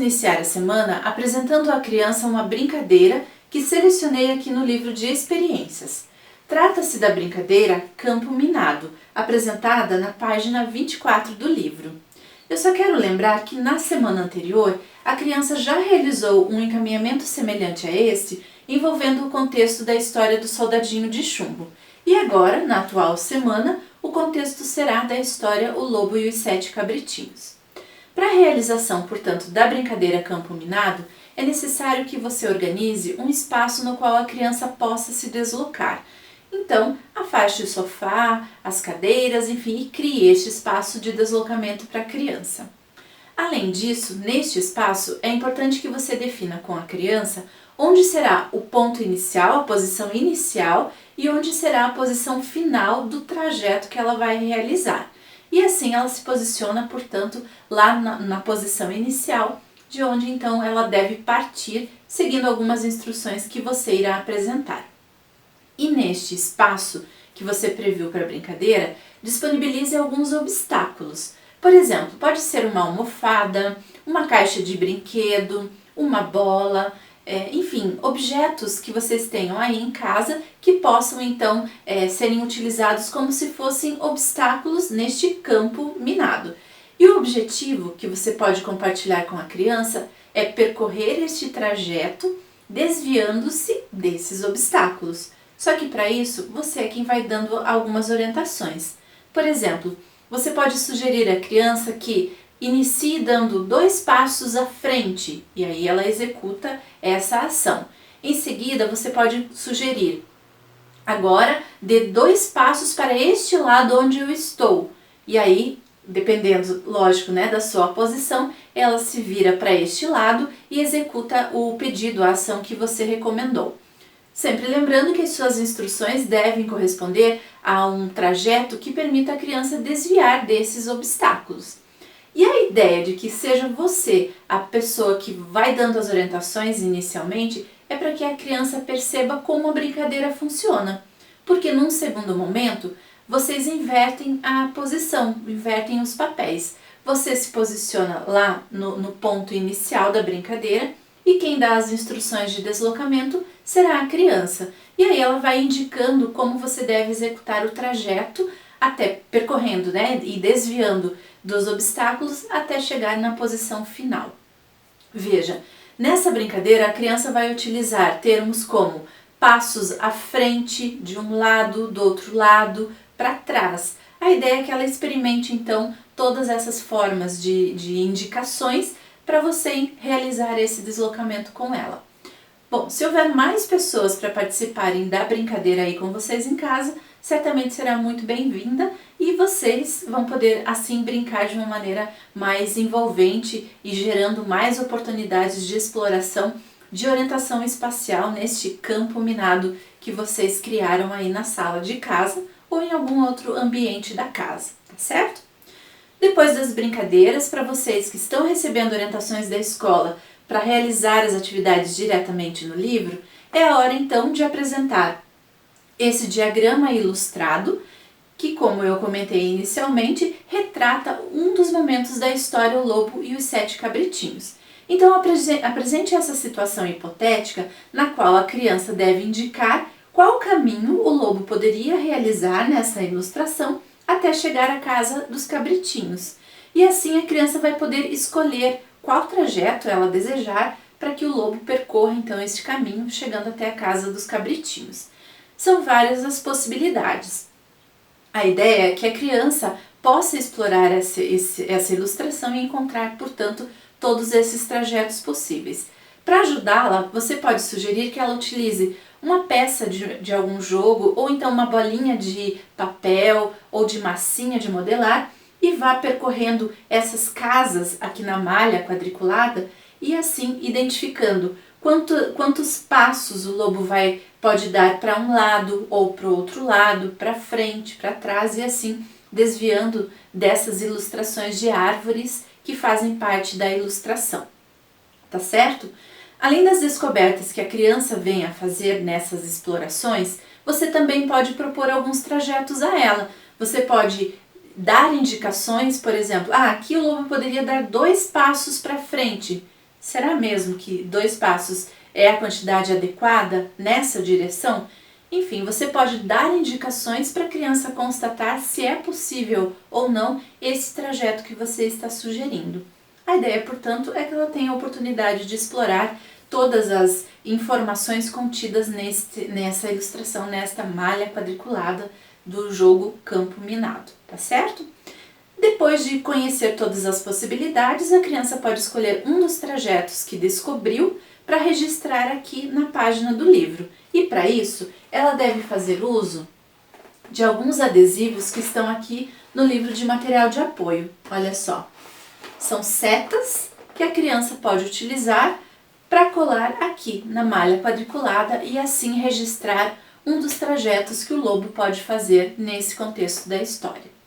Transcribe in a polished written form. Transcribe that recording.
iniciar a semana apresentando à criança uma brincadeira que selecionei aqui no livro de experiências. Trata-se da brincadeira Campo Minado, apresentada na página 24 do livro. Eu só quero lembrar que na semana anterior a criança já realizou um encaminhamento semelhante a este, envolvendo o contexto da história do soldadinho de chumbo. E agora, na atual semana, o contexto será da história O Lobo e os Sete Cabritinhos. Para a realização, portanto, da brincadeira Campo Minado, é necessário que você organize um espaço no qual a criança possa se deslocar. Então, afaste o sofá, as cadeiras, enfim, e crie este espaço de deslocamento para a criança. Além disso, neste espaço, é importante que você defina com a criança onde será o ponto inicial, a posição inicial, e onde será a posição final do trajeto que ela vai realizar. E assim ela se posiciona, portanto, lá na posição inicial, de onde então ela deve partir, seguindo algumas instruções que você irá apresentar. E neste espaço que você previu para a brincadeira, disponibilize alguns obstáculos. Por exemplo, pode ser uma almofada, uma caixa de brinquedo, uma bola, enfim, objetos que vocês tenham aí em casa que possam então serem utilizados como se fossem obstáculos neste campo minado. E o objetivo que você pode compartilhar com a criança é percorrer este trajeto desviando-se desses obstáculos. Só que para isso, você é quem vai dando algumas orientações. Por exemplo, você pode sugerir à criança que inicie dando 2 passos à frente, e aí ela executa essa ação. Em seguida, você pode sugerir, agora dê 2 passos para este lado onde eu estou. E aí, dependendo, lógico, da sua posição, ela se vira para este lado e executa o pedido, a ação que você recomendou. Sempre lembrando que as suas instruções devem corresponder a um trajeto que permita a criança desviar desses obstáculos. E a ideia de que seja você a pessoa que vai dando as orientações inicialmente é para que a criança perceba como a brincadeira funciona. Porque num segundo momento, vocês invertem a posição, invertem os papéis. Você se posiciona lá no ponto inicial da brincadeira e quem dá as instruções de deslocamento será a criança. E aí ela vai indicando como você deve executar o trajeto, até percorrendo, e desviando dos obstáculos até chegar na posição final. Veja, nessa brincadeira a criança vai utilizar termos como passos à frente, de um lado, do outro lado, para trás. A ideia é que ela experimente então todas essas formas de indicações para você realizar esse deslocamento com ela. Bom, se houver mais pessoas para participarem da brincadeira aí com vocês em casa, certamente será muito bem-vinda e vocês vão poder assim brincar de uma maneira mais envolvente e gerando mais oportunidades de exploração, de orientação espacial neste campo minado que vocês criaram aí na sala de casa ou em algum outro ambiente da casa, tá certo? Depois das brincadeiras, para vocês que estão recebendo orientações da escola para realizar as atividades diretamente no livro, é a hora então de apresentar esse diagrama ilustrado, que, como eu comentei inicialmente, retrata um dos momentos da história O Lobo e os Sete Cabritinhos. Então apresente essa situação hipotética na qual a criança deve indicar qual caminho o lobo poderia realizar nessa ilustração até chegar à casa dos cabritinhos. E assim a criança vai poder escolher qual trajeto ela desejar para que o lobo percorra então este caminho, chegando até a casa dos cabritinhos. São várias as possibilidades. A ideia é que a criança possa explorar essa ilustração e encontrar, portanto, todos esses trajetos possíveis. Para ajudá-la, você pode sugerir que ela utilize uma peça de algum jogo ou então uma bolinha de papel ou de massinha de modelar e vá percorrendo essas casas aqui na malha quadriculada e assim identificando quantos passos o lobo pode dar para um lado ou para o outro lado, para frente, para trás e assim desviando dessas ilustrações de árvores que fazem parte da ilustração. Tá certo? Além das descobertas que a criança vem a fazer nessas explorações, você também pode propor alguns trajetos a ela. Você pode dar indicações, por exemplo, aqui o lobo poderia dar 2 passos para frente. Será mesmo que 2 passos é a quantidade adequada nessa direção? Enfim, você pode dar indicações para a criança constatar se é possível ou não esse trajeto que você está sugerindo. A ideia, portanto, é que ela tenha a oportunidade de explorar todas as informações contidas nessa ilustração, nesta malha quadriculada do jogo Campo Minado, tá certo? Depois de conhecer todas as possibilidades, a criança pode escolher um dos trajetos que descobriu para registrar aqui na página do livro. E para isso, ela deve fazer uso de alguns adesivos que estão aqui no livro de material de apoio. Olha só, são setas que a criança pode utilizar para colar aqui na malha quadriculada e assim registrar um dos trajetos que o lobo pode fazer nesse contexto da história.